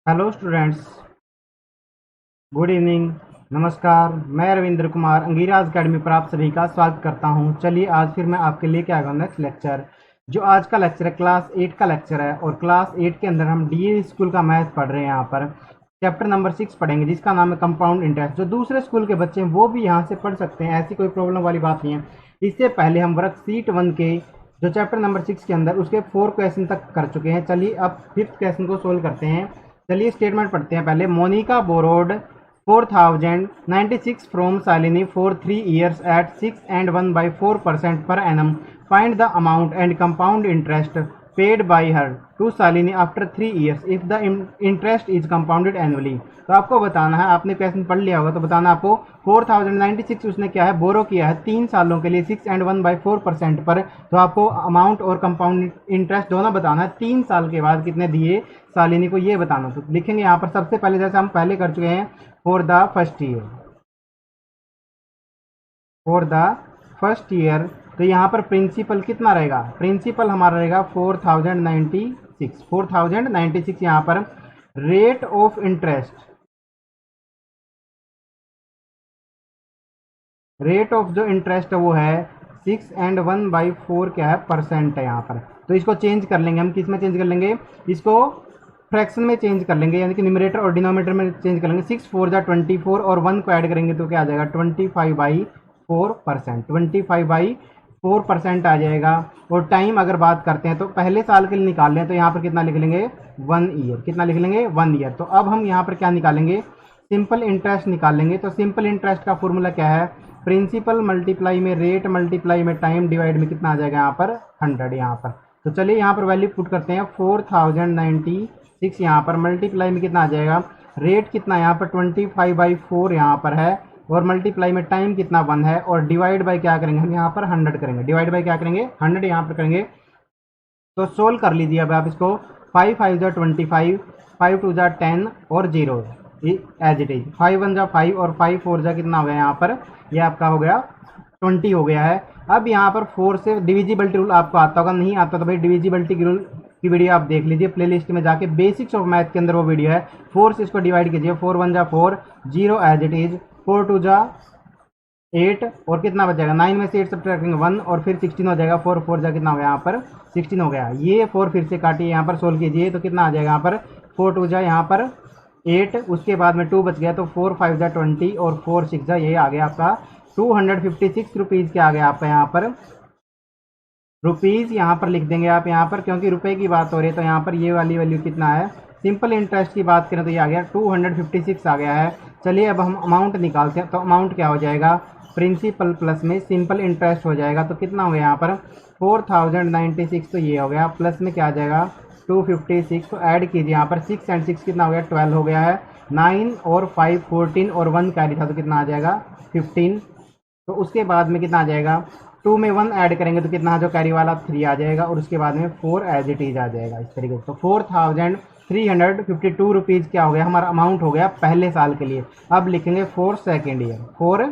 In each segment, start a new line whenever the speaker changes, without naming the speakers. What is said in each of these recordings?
Hello students, good evening. नमस्कार। मैं Ravindra Kumar अंगीराज academy पर आप सभी का स्वागत करता हूं। चलिए आज फिर मैं आपके लिए क्या नेक्स्ट लेक्चर। जो आज का लेक्चर है क्लास 8 का लेक्चर है और क्लास 8 के अंदर हम डीए स्कूल का मैथ पढ़ रहे हैं। यहाँ पर चैप्टर नंबर 6 पढ़ेंगे जिसका नाम है कंपाउंड इंटरेस्ट। जो दूसरे स्कूल के बच्चे हैं वो भी यहाँ से पढ़ सकते हैं, ऐसी कोई प्रॉब्लम वाली बात नहीं है। इससे पहले हम वर्कशीट 1 के जो चैप्टर नंबर 6 के अंदर उसके 4 क्वेश्चन तक कर चुके हैं। चलिए अब 5th क्वेश्चन को सोल्व करते हैं। चलिए स्टेटमेंट पढ़ते हैं पहले। Monika borrowed 4096 from Salini for 3 years at 6 and 1/4% per annum. Find the amount and compound interest paid by her to Salini after 3 years if the interest is compounded annually. तो आपको बताना है, आपने क्वेश्चन पढ़ लिया होगा तो बताना आपको 4096 उसने क्या है बोरो किया है 3 सालों के लिए 6 and 1/4% पर। तो आपको अमाउंट और कंपाउंड इंटरेस्ट दोनों बताना है। 3 साल के बाद कितने दिए शालिनी को ये बताना। तो लिखेंगे यहाँ पर सबसे पहले जैसे हम पहले कर चुके हैं for the first year. For the first year तो यहाँ पर प्रिंसिपल कितना रहेगा? प्रिंसिपल हमारा रहेगा 4096 यहाँ पर। Rate of interest, rate of जो इंटरेस्ट है वो है 6 and 1/4 क्या है परसेंट है यहाँ पर। तो इसको चेंज कर लेंगे हम, किस में चेंज कर लेंगे? इसको फ्रैक्शन में चेंज कर लेंगे, यानी कि न्यूमरेटर और डिनोमिनेटर में चेंज कर लेंगे। 6 4 जा 24 और 1 को ऐड करेंगे तो क्या आ जाएगा 25/4%। 25/4% आ जाएगा। और टाइम अगर बात करते हैं तो पहले साल के लिए निकाल लें तो यहाँ पर कितना लिख लेंगे 1 ईयर। कितना लिख लेंगे 1 ईयर। तो अब हम यहाँ पर क्या निकालेंगे? सिंपल इंटरेस्ट निकालेंगे। तो सिंपल इंटरेस्ट का फॉर्मूला क्या है? प्रिंसिपल मल्टीप्लाई में रेट मल्टीप्लाई में टाइम डिवाइड में कितना आ जाएगा यहाँ पर 100 यहाँ पर। तो चलिए यहाँ पर वैल्यू पुट करते हैं 4096 यहाँ पर मल्टीप्लाई में कितना आ जाएगा? रेट कितना यहाँ पर 25/4 यहाँ पर है और मल्टीप्लाई में टाइम कितना 1 है और डिवाइड बाय क्या करेंगे हम यहाँ पर 100 करेंगे। डिवाइड बाय क्या करेंगे 100 यहाँ पर करेंगे। तो सोल्व कर लीजिए अब आप इसको। 5 5 जा 25, 5 2 जा 10 और 0 एज इट इज। 5 1 जा 5 और 5 4 जा कितना हो गया यहाँ पर? ये आपका हो गया 20 हो गया है। अब यहाँ पर 4 से डिविजिबिलिटी रूल आपको आता होगा, नहीं आता तो भाई डिविजिबिलिटी रूल की वीडियो आप देख लीजिए प्लेलिस्ट में जाके, बेसिक्स ऑफ मैथ के अंदर वो वीडियो है। 4 से इसको डिवाइड कीजिए। 4 1 जा 4, 0 एज इट इज। 4 2 जा 8 और कितना बच जाएगा 9 में से 8 सब्ट्रैक्ट करेंगे 1 और फिर 16 हो जाएगा। 4 4 जा कितना हो गया यहाँ पर 16 हो गया। ये 4 फिर से काटिए यहाँ पर सोल्व कीजिए तो कितना आ जाएगा यहाँ पर 4 2 जा यहाँ पर 8, उसके बाद में 2 बच गया तो 4 5 जा 20 और 4 6 जा ये आ गया आपका 256 रुपीज़ के आ गया आपका यहाँ पर। रुपीज़ यहाँ पर लिख देंगे आप यहाँ पर, क्योंकि रुपए की बात हो रही है तो यहाँ पर ये वाली वैल्यू कितना है। सिंपल इंटरेस्ट की बात करें तो ये आ गया 256 आ गया है। चलिए अब हम अमाउंट निकालते हैं। तो अमाउंट क्या हो जाएगा? प्रिंसिपल प्लस में सिंपल इंटरेस्ट हो जाएगा। तो कितना हो गया यहाँ पर 4096, तो ये हो गया प्लस में क्या आ जाएगा 256। तो ऐड कीजिए यहाँ पर 6 and 6 कितना हो गया 12 हो गया है। 9 और 5 14 और 1 कैरी था तो कितना आ जाएगा 15। तो उसके बाद में कितना आ जाएगा 2 में 1 ऐड करेंगे तो कितना जो कैरी वाला 3 आ जाएगा और उसके बाद में 4 एज इट इज आ जाएगा इस तरीके से। तो 4352 रुपीज़ क्या हो गया हमारा अमाउंट हो गया पहले साल के लिए। अब लिखेंगे for second year. For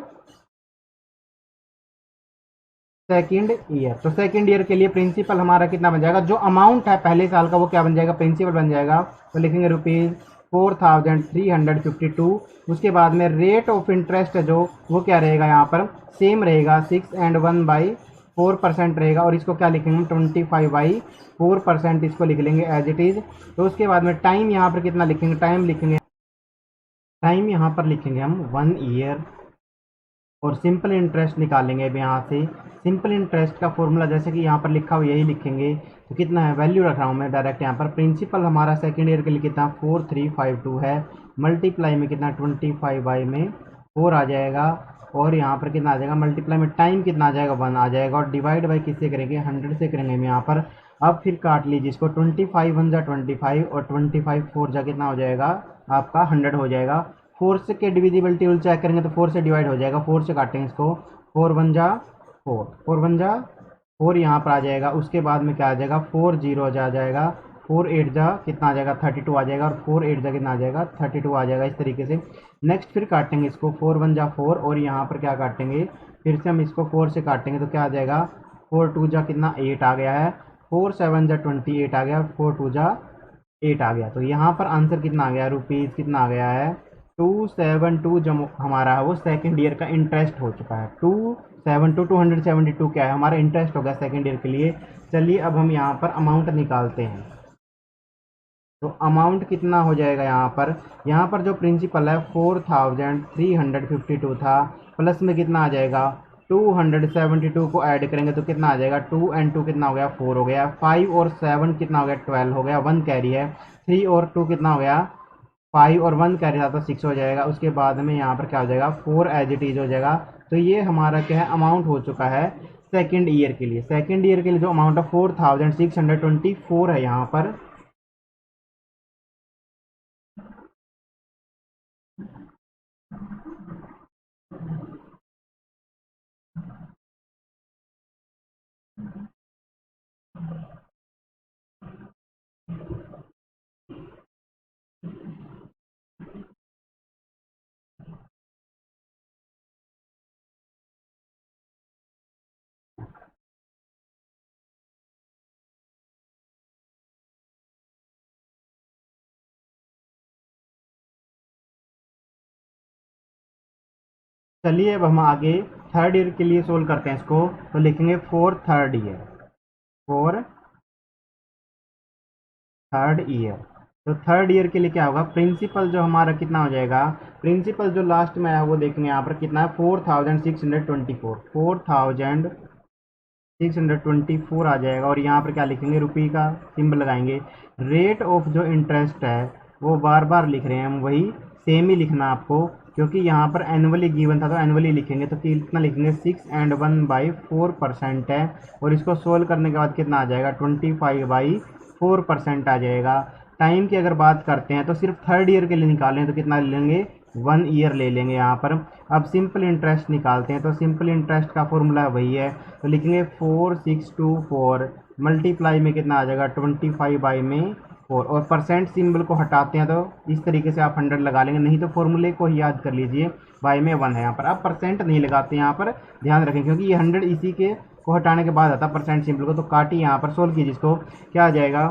second year तो सेकेंड ईयर के लिए प्रिंसिपल हमारा कितना बन जाएगा? जो अमाउंट है पहले साल का वो क्या बन जाएगा? प्रिंसिपल बन जाएगा। तो लिखेंगे ₹4352। उसके बाद में रेट ऑफ इंटरेस्ट है जो वो क्या रहेगा यहाँ पर सेम रहेगा 6 and 1/4% रहेगा और इसको क्या लिखेंगे 25/4% इसको लिख लेंगे एज इट इज। तो उसके बाद में टाइम यहाँ पर कितना लिखेंगे? टाइम यहाँ पर लिखेंगे हम 1 ईयर और सिंपल इंटरेस्ट निकालेंगे अब यहाँ से। सिंपल इंटरेस्ट का फॉर्मूला जैसे कि यहाँ पर लिखा हुआ यही लिखेंगे। तो कितना है वैल्यू रख रहा हूँ मैं डायरेक्ट यहाँ पर। प्रिंसिपल हमारा सेकेंड ईयर के लिए कितना 4352 है। मल्टीप्लाई में कितना 25/4 आ जाएगा और यहाँ पर कितना आ जाएगा मल्टीप्लाई में टाइम कितना आ जाएगा 1 आ जाएगा और डिवाइड बाई किससे करेंगे 100 से करेंगे हम यहाँ पर। अब फिर काट लीजिए इसको 25 1 जा 25 और 25 4 जा कितना हो जाएगा आपका 100 हो जाएगा। 4 से के डिविजिबिलिटी रूल चेक करेंगे तो 4 से डिवाइड हो जाएगा। 4 से काटेंगे इसको 4 1 जा 4, 4 1 जा 4 यहाँ पर आ जाएगा। उसके बाद में क्या आ जाएगा 4 0 जा जाएगा। 4 8 जा कितना आ जाएगा 32 आ जाएगा और 4 8 जा कितना आ जाएगा 32 आ जाएगा इस तरीके से। नेक्स्ट फिर काटेंगे इसको 4 1 जा 4 और यहाँ पर क्या काटेंगे फिर से हम इसको 4 से काटेंगे तो क्या आ जाएगा 4 2 जा कितना 8 आ गया है। 4 7 जा 28 आ गया। 4 2 जा 8 आ गया। तो यहाँ पर आंसर कितना आ गया, रुपीज़ कितना आ गया है 272, जो हमारा है वो सेकेंड ईयर का इंटरेस्ट हो चुका है। 272 क्या है हमारा इंटरेस्ट हो गया सेकेंड ईयर के लिए। चलिए अब हम यहाँ पर अमाउंट निकालते हैं। तो अमाउंट कितना हो जाएगा यहाँ पर जो प्रिंसिपल है 4352 था, प्लस में कितना आ जाएगा 272 को ऐड करेंगे तो कितना आ जाएगा, 2 and 2 कितना हो गया 4 हो गया, 5 और 7 कितना हो गया 12 हो गया, 1 कैरी है, 3 और 2 कितना हो गया 5 और 1 कैरी था तो 6 हो जाएगा। उसके बाद में यहाँ पर क्या हो जाएगा 4 एज इट इज हो जाएगा। तो ये हमारा क्या है अमाउंट हो चुका है सेकेंड ईयर के लिए। सेकेंड ईयर के लिए जो अमाउंट है 4624 है यहाँ पर। चलिए अब हम आगे थर्ड ईयर के लिए सोल्व करते हैं इसको। तो लिखेंगे for third year, for third year. तो थर्ड ईयर के लिए क्या होगा, प्रिंसिपल जो हमारा कितना हो जाएगा, प्रिंसिपल जो लास्ट में आया वो देखेंगे यहाँ पर कितना है 4624 आ जाएगा। और यहाँ पर क्या लिखेंगे, रुपये का सिंबल लगाएंगे। रेट ऑफ जो इंटरेस्ट है वो बार बार लिख रहे हैं हम, वही सेम ही लिखना आपको, क्योंकि यहाँ पर एनुअली गिवन था तो एनुअली लिखेंगे। तो कितना लिखेंगे 6 and 1/4% है। और इसको सोल्व करने के बाद कितना आ जाएगा 25/4% आ जाएगा। टाइम की अगर बात करते हैं तो सिर्फ थर्ड ईयर के लिए निकालें तो कितना ले लेंगे 1 ईयर ले लेंगे यहाँ पर। अब सिंपल इंटरेस्ट निकालते हैं तो सिंपल इंटरेस्ट का फॉर्मूला वही है। तो लिखेंगे 4624 मल्टीप्लाई में कितना आ जाएगा 25/4। और परसेंट सिंबल को हटाते हैं तो इस तरीके से आप 100 लगा लेंगे, नहीं तो फॉर्मूले को ही याद कर लीजिए, बाई में 1 है यहाँ पर। अब परसेंट नहीं लगाते यहाँ पर, ध्यान रखें, क्योंकि ये 100 इसी के को हटाने के बाद आता परसेंट सिंबल को। तो काटिए यहाँ पर, सोल्व कीजिए इसको, क्या आ जाएगा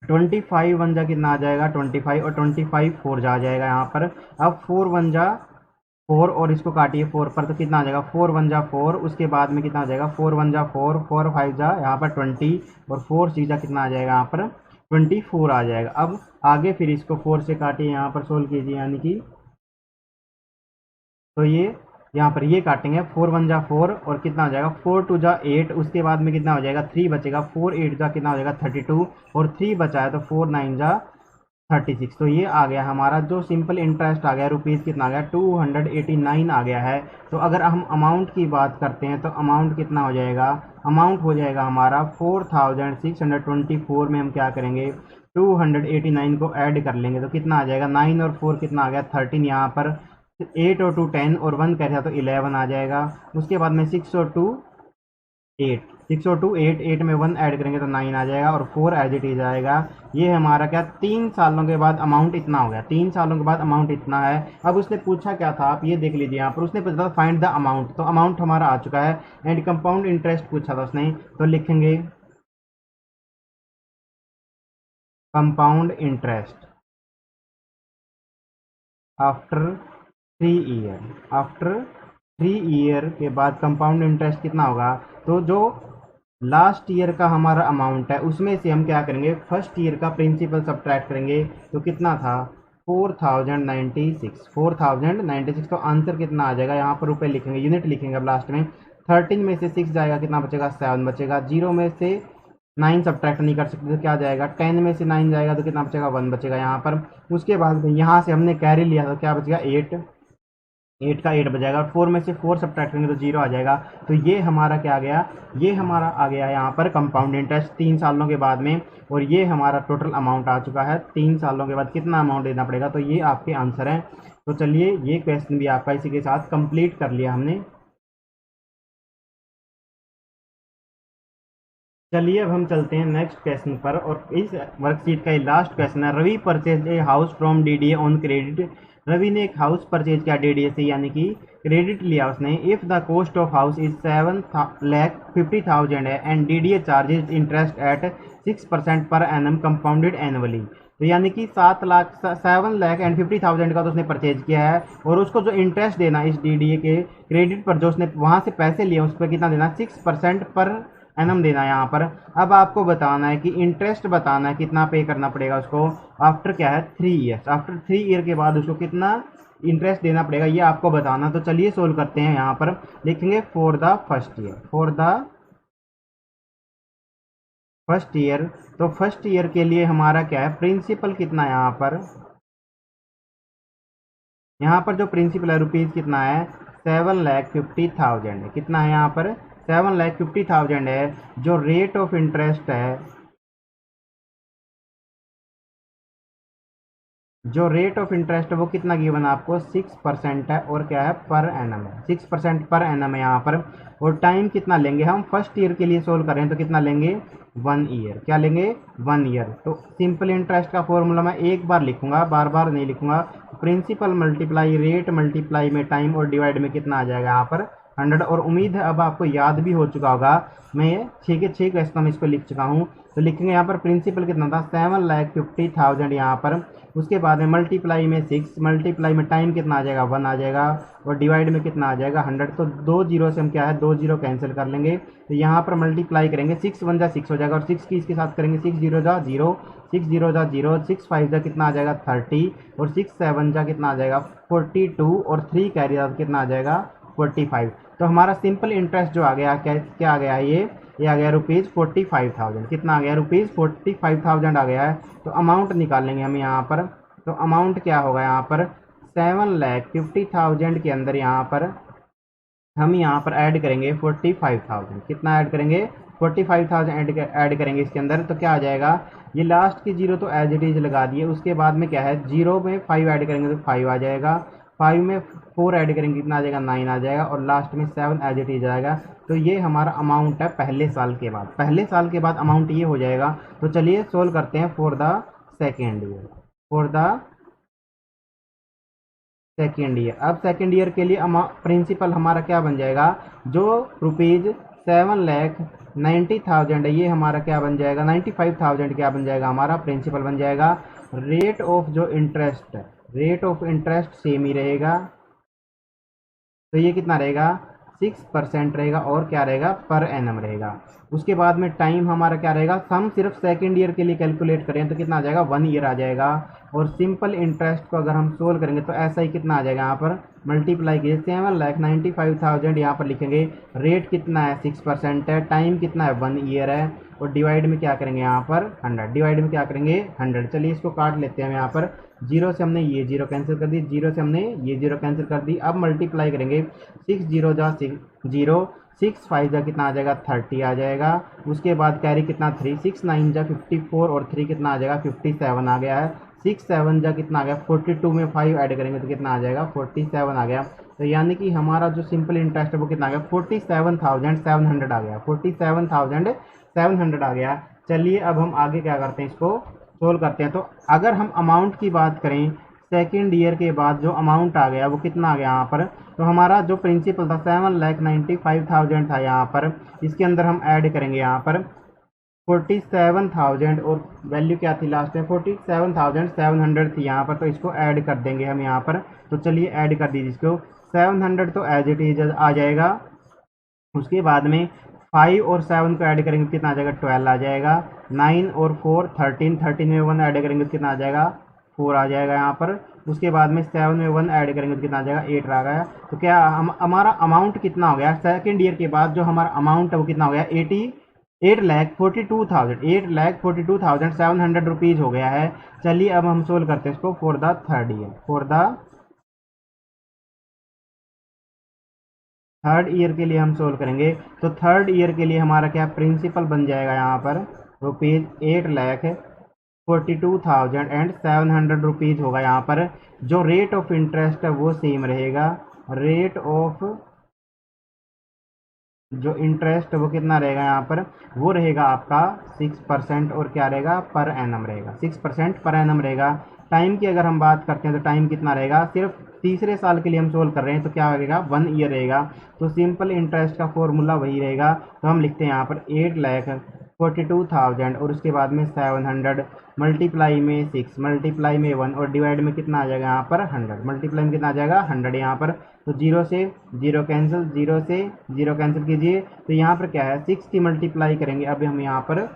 25 1 जा कितना आ जाएगा 25 और 25 4 जा आ जाएगा यहाँ पर। अब 4 1 जा 4 और इसको काटिए 4 पर तो कितना आ जाएगा 4 1 जा 4। उसके बाद में कितना आ जाएगा 4 1 जा 4, 4 5 जा यहाँ पर 20 और 4 6 जा कितना आ जाएगा यहाँ पर 24 आ जाएगा। अब आगे फिर इसको 4 से काटिए यहाँ पर, सोल्व कीजिए, यानी कि तो ये यहाँ पर ये काटेंगे 4 1 जा 4 और कितना हो जाएगा 4 2 जा 8। उसके बाद में कितना हो जाएगा 3 बचेगा, 4 8 जा कितना हो जाएगा 32 और 3 बचा है तो 4 9 जा 36। तो ये आ गया हमारा जो सिंपल इंटरेस्ट आ गया, रुपीज़ कितना आ गया 289 आ गया है। तो अगर हम अमाउंट की बात करते हैं तो अमाउंट कितना हो जाएगा, अमाउंट हो जाएगा हमारा 4624 में हम क्या करेंगे 289 को ऐड कर लेंगे तो कितना आ जाएगा 9 और 4 कितना आ गया 13, यहाँ पर 8 और 2 10 और 1 कह रहा तो 11 आ जाएगा। उसके बाद में 6 और 2 8, 6 और 2 8, 8 में 1 ऐड करेंगे तो 9 आ जाएगा और 4 एज इट इज आएगा। ये हमारा क्या 3 सालों के बाद अमाउंट इतना हो गया, 3 सालों के बाद अमाउंट इतना है। अब उसने पूछा क्या था आप ये देख लीजिए यहाँ पर, उसने पूछा था फाइंड द अमाउंट, तो अमाउंट हमारा आ चुका है। एंड कंपाउंड इंटरेस्ट पूछा था उसने, तो लिखेंगे compound interest after 3 year. After 3 year के बाद कंपाउंड इंटरेस्ट कितना होगा, तो जो लास्ट ईयर का हमारा अमाउंट है उसमें से हम क्या करेंगे फर्स्ट ईयर का प्रिंसिपल सब्ट्रैक्ट करेंगे। तो कितना था 4096। तो आंसर कितना आ जाएगा, यहाँ पर रुपए लिखेंगे, यूनिट लिखेंगे अब लास्ट में। 13 में से 6 जाएगा कितना बचेगा 7 बचेगा। 0 में से 9 सब्ट्रैक्ट नहीं कर सकते तो क्या जाएगा, 10 में से 9 जाएगा तो कितना बचेगा 1 बचेगा यहाँ पर। उसके बाद यहाँ से हमने कैरी लिया तो क्या बचेगा 8, 8 का 8 बजाएगा। 4 में से 4 सब्ट्रैक्ट करेंगे तो 0 आ जाएगा। तो ये हमारा क्या आ गया, ये हमारा आ गया यहाँ पर कंपाउंड इंटरेस्ट 3 सालों के बाद में। और ये हमारा टोटल अमाउंट आ चुका है 3 सालों के बाद कितना अमाउंट देना पड़ेगा। तो ये आपके आंसर हैं। तो चलिए ये क्वेश्चन भी आपका इसी के साथ कंप्लीट कर लिया हमने। चलिए अब हम चलते हैं नेक्स्ट क्वेश्चन पर, और इस वर्कशीट का ये लास्ट क्वेश्चन है। Ravi purchase a house from DDA on credit Ravi ने एक हाउस परचेज किया डीडीए से, यानी कि क्रेडिट लिया उसने। If the cost of house is 7,50,000 है and DDA charges interest eight 6% per annum compounded annually. तो यानी कि 7,50,000 का तो उसने परचेज किया है, और उसको जो इंटरेस्ट देना इस डीडीए के क्रेडिट पर, जो उसने वहां से पैसे लिए उस पर कितना देना, 6% पर एनम देना है यहाँ पर। अब आपको बताना है कि इंटरेस्ट बताना है कितना पे करना पड़ेगा उसको आफ्टर क्या है 3 ईयर्स। आफ्टर 3 ईयर के बाद उसको कितना इंटरेस्ट देना पड़ेगा ये आपको बताना। तो चलिए सोल्व करते हैं। यहाँ पर लिखेंगे for the first year, for the first year. तो फर्स्ट ईयर के लिए हमारा क्या है, प्रिंसिपल कितना है यहाँ पर जो प्रिंसिपल है रुपीज कितना है, 7,50,000 है। कितना है यहाँ पर, 7,50,000 है। जो रेट ऑफ इंटरेस्ट है, जो रेट ऑफ इंटरेस्ट है वो कितना गिवन आपको, 6% है, और क्या है, पर एनम है, 6% पर एनम है यहाँ पर। और टाइम कितना लेंगे हम, फर्स्ट ईयर के लिए सोल्व करें तो कितना लेंगे, 1 ईयर। क्या लेंगे, 1 ईयर। तो सिंपल इंटरेस्ट का फॉर्मूला मैं एक बार लिखूंगा, बार बार नहीं लिखूंगा। प्रिंसिपल मल्टीप्लाई रेट मल्टीप्लाई में टाइम और डिवाइड में कितना आ जाएगा यहाँ पर 100। और उम्मीद है अब आपको याद भी हो चुका होगा, मैं ये 6 के 6 क्वेश्चन में इसको लिख चुका हूँ। तो लिखेंगे यहाँ पर प्रिंसिपल कितना था, 7,50,000 यहाँ पर। उसके बाद में मल्टीप्लाई में 6, मल्टीप्लाई में टाइम कितना आ जाएगा, 1 आ जाएगा, और डिवाइड में कितना आ जाएगा 100। तो 2 जीरो से हम क्या है, 2 जीरो कैंसिल कर लेंगे। तो यहाँ पर मल्टीप्लाई करेंगे, 6 1 जा 6 हो जाएगा, और 6 की इसके साथ करेंगे 6 0 जा 0, 6 0 जा 0, 6 5 जा कितना आ जाएगा 30, और 6 7 जा कितना आ जाएगा 42, और 3 कैरी कितना आ जाएगा 45। तो हमारा सिंपल इंटरेस्ट जो आ गया, क्या आ गया, ये आ गया ₹45,000। कितना आ गया, ₹45,000 आ गया है। तो अमाउंट निकाल लेंगे हम यहाँ पर। तो अमाउंट क्या होगा यहाँ पर, 7,50,000 के अंदर यहाँ पर हम यहाँ पर ऐड करेंगे 45,000। कितना ऐड करेंगे, 45,000 ऐड करेंगे इसके अंदर। तो क्या आ जाएगा, ये लास्ट की जीरो तो एज इट इज लगा दिए। उसके बाद में क्या है, जीरो में 5 ऐड करेंगे तो 5 आ जाएगा, 5 में 4 ऐड करेंगे कितना आ जाएगा, 9 आ जाएगा, और लास्ट में 7 एज इट इज आएगा। तो ये हमारा अमाउंट है पहले साल के बाद। पहले साल के बाद अमाउंट ये हो जाएगा। तो चलिए सोल्व करते हैं for the second year, for the second year. अब सेकेंड ईयर के लिए प्रिंसिपल हमारा क्या बन जाएगा, जो ₹7,90,000 है ये हमारा क्या बन जाएगा, 95,000 क्या बन जाएगा, हमारा प्रिंसिपल बन जाएगा। रेट ऑफ जो interest, rate of interest same ही रहेगा, तो ये कितना रहेगा, 6% रहेगा, और क्या रहेगा, पर एनम रहेगा। उसके बाद में टाइम हमारा क्या रहेगा, हम सिर्फ सेकेंड ईयर के लिए कैलकुलेट करें तो कितना आ जाएगा, 1 ईयर आ जाएगा। और सिंपल इंटरेस्ट को अगर हम सोल्व करेंगे तो ऐसा ही कितना आ जाएगा, यहाँ पर मल्टीप्लाई कीजिए, 7,95,000 यहाँ पर लिखेंगे। रेट कितना है, 6% है, टाइम कितना है, 1 ईयर है, और डिवाइड में क्या करेंगे यहाँ पर 100, डिवाइड में क्या करेंगे 100। चलिए इसको काट लेते हैं हम यहाँ पर। जीरो से हमने ये जीरो कैंसिल कर दी, जीरो से हमने ये जीरो कैंसिल कर दी। अब मल्टीप्लाई करेंगे, 6 जीरो जा 0, 6 5 जा कितना आ जाएगा 30 आ जाएगा। उसके बाद कैरी कितना 3, 6 9 जा 54, और 3 कितना आ जाएगा 57 आ गया है। 6 7 जा कितना आ गया 42 में 5 ऐड करेंगे तो कितना आ जाएगा 47 आ गया। तो यानी कि हमारा जो सिंपल इंटरेस्ट है वो कितना आ गया 47,700 आ गया, 47,700 आ गया। चलिए अब हम आगे क्या करते हैं, इसको सोल्व करते हैं। तो अगर हम अमाउंट की बात करें, सेकेंड ईयर के बाद जो अमाउंट आ गया वो कितना आ गया यहाँ पर, तो हमारा जो प्रिंसिपल था 7,95,000 था यहाँ पर। इसके अंदर हम ऐड करेंगे यहाँ पर 47,000, और वैल्यू क्या थी लास्ट में 47,700 थी यहाँ पर। तो इसको ऐड कर देंगे हम यहाँ पर। तो चलिए ऐड कर दीजिए इसको, 700 तो एज इट इज आ जाएगा। उसके बाद में 5 और 7 को ऐड करेंगे कितना आ जाएगा 12 आ जाएगा। 9 और 4 13, 13 में 1 ऐड करेंगे तो कितना आ जाएगा 4 आ जाएगा यहाँ पर। उसके बाद में 7 में 1 ऐड करेंगे तो कितना आ जाएगा 8 आ गया। तो क्या हमारा अमाउंट कितना हो गया, सेकेंड ईयर के बाद जो हमारा अमाउंट है वो कितना हो गया 8,42,700 रुपीज़ हो गया है। चलिए अब हम सोल्व करते हैं इसको for the third year, for the third year के लिए हम सोल्व करेंगे। तो थर्ड ईयर के लिए हमारा क्या प्रिंसिपल बन जाएगा यहाँ पर ₹8,42,700 रुपीज़ होगा यहाँ पर। जो रेट ऑफ इंटरेस्ट है वो सेम रहेगा, रेट ऑफ जो इंटरेस्ट वो कितना रहेगा यहाँ पर, वो रहेगा आपका 6% और क्या रहेगा, पर एनम रहेगा, 6% पर एनम रहेगा। टाइम की अगर हम बात करते हैं तो टाइम कितना रहेगा, सिर्फ तीसरे साल के लिए हम सोल्व कर रहे हैं तो क्या रहेगा, 1 ईयर रहेगा। तो सिंपल इंटरेस्ट का फॉर्मूला वही रहेगा। तो हम लिखते हैं यहाँ पर 8,42,000 और उसके बाद में 700 मल्टीप्लाई में 6 मल्टीप्लाई में 1 और डिवाइड में कितना आ जाएगा यहाँ पर 100, मल्टीप्लाई में कितना आ जाएगा 100 यहाँ पर। तो जीरो से जीरो कैंसिल, जीरो से जीरो कैंसिल कीजिए। तो यहाँ पर क्या है, 6 की मल्टीप्लाई करेंगे, अब हम यहाँ पर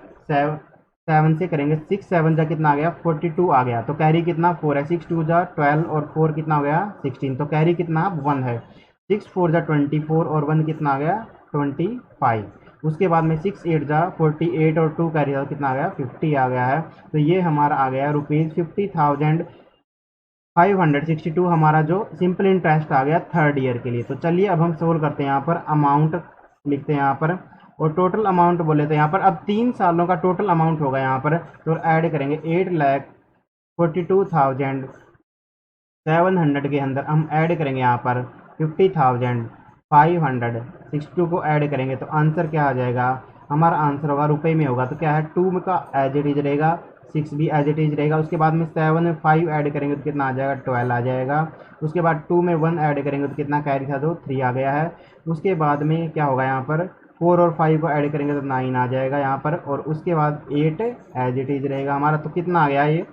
7 से करेंगे, 6 7 जा कितना आ गया 42 आ गया। तो कैरी कितना 4 है, 6 2 जा 12 और 4 कितना हो गया 16। तो कैरी कितना 1 है, 6 4 जा 24 और 1 कितना आ गया 25। उसके बाद में 6 8 जा 48 और 2 कैरी था कितना आ गया 50 आ गया है। तो ये हमारा आ गया ₹50,562 हमारा जो सिंपल इंटरेस्ट आ गया थर्ड ईयर के लिए। तो चलिए अब हम सोल्व करते हैं, यहाँ पर अमाउंट लिखते हैं यहाँ पर और टोटल अमाउंट बोले तो यहाँ पर अब 3 सालों का टोटल अमाउंट होगा यहाँ पर। तो ऐड करेंगे 8,42,700 के अंदर हम ऐड करेंगे यहाँ पर 50,562 को ऐड करेंगे तो आंसर क्या आ जाएगा, हमारा आंसर होगा रुपए में होगा। तो क्या है 2 का एज इट इज रहेगा, 6 भी एज इट इज रहेगा। उसके बाद में 7 में 5 ऐड करेंगे तो कितना आ जाएगा 12 आ जाएगा। उसके बाद 2 में 1 ऐड करेंगे तो कितना कैरी था तो 3 आ गया है। उसके बाद में क्या होगा यहाँ पर 4 और 5 को ऐड करेंगे तो 9 आ जाएगा यहाँ पर। और उसके बाद 8 एज इट इज रहेगा हमारा। तो कितना आ गया ये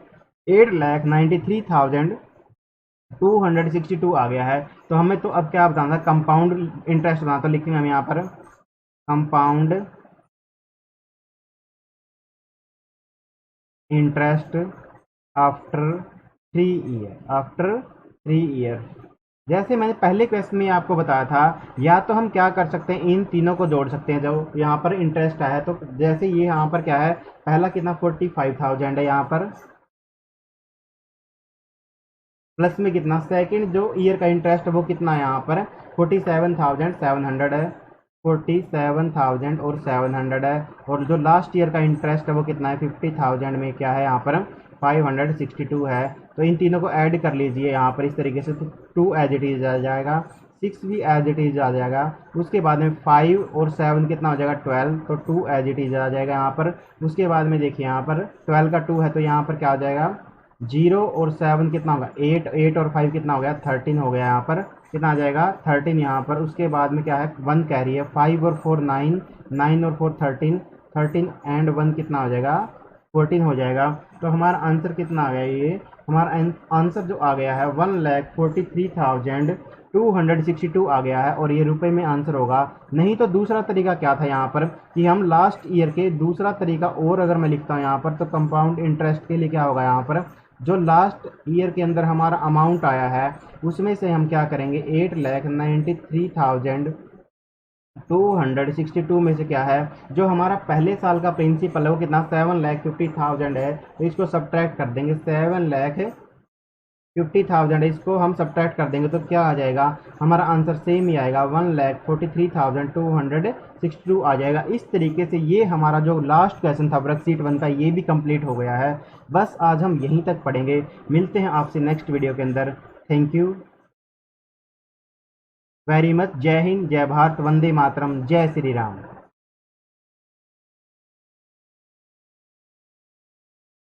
8,93,262 आ गया है। तो हमें तो अब क्या बताना था, कंपाउंड इंटरेस्ट बताना। तो लिखेंगे हम यहाँ पर कंपाउंड इंटरेस्ट आफ्टर 3 ईयर। जैसे मैंने पहले क्वेश्चन में आपको बताया था, या तो हम क्या कर सकते हैं, इन तीनों को जोड़ सकते हैं। जो यहाँ पर इंटरेस्ट आया है तो जैसे ये यहाँ पर क्या है, पहला कितना 45,000 है यहाँ पर, प्लस में कितना सेकंड जो ईयर का इंटरेस्ट है वो कितना है यहाँ पर 47,700 है, 47,000 और 700 है। और जो लास्ट ईयर का इंटरेस्ट है वो कितना है 50,000 में क्या है यहाँ पर 562 है। तो इन तीनों को ऐड कर लीजिए यहाँ पर इस तरीके से। तो 2 एज इट इज आ जाएगा, 6 भी एज इट इज आ जाएगा। उसके बाद में 5 और 7 कितना हो जाएगा 12, तो 2 एज इट इज आ जाएगा यहाँ पर। उसके बाद में देखिए यहाँ पर 12 का 2 है तो यहाँ पर क्या हो जाएगा 0 और 7 कितना होगा 8, 8 और 5 कितना हो गया 13 हो गया यहाँ पर। कितना आ जाएगा 13 यहाँ पर। उसके बाद में क्या है 1 कैरी है, 5 और 4 9, 9 और 4 13, 13 एंड 1 कितना हो जाएगा 14 हो जाएगा। तो हमारा आंसर कितना आ गया, ये हमारा आंसर जो आ गया है 1,43,262 आ गया है। और ये रुपए में आंसर होगा। नहीं तो दूसरा तरीका क्या था यहाँ पर कि हम लास्ट ईयर के दूसरा तरीका और अगर मैं लिखता हूँ यहाँ पर, तो कंपाउंड इंटरेस्ट के लिए क्या होगा यहाँ पर, जो लास्ट ईयर के अंदर हमारा अमाउंट आया है उसमें से हम क्या करेंगे 8,93,262 में से क्या है जो हमारा पहले साल का प्रिंसिपल है वो कितना 7,50,000 है। तो इसको सब्ट्रैक्ट कर देंगे, 7,50,000 है, इसको हम सब्ट्रैक्ट कर देंगे तो क्या आ जाएगा, हमारा आंसर सेम ही आएगा 1,43,262 आ जाएगा। इस तरीके से ये हमारा जो लास्ट क्वेश्चन था वर्कशीट 1 का ये भी कंप्लीट हो गया है। बस आज हम यहीं तक पढ़ेंगे, मिलते हैं आपसे नेक्स्ट वीडियो के अंदर। Thank you very much. जय हिंद, जय भारत, वंदे मातरम, जय श्री राम।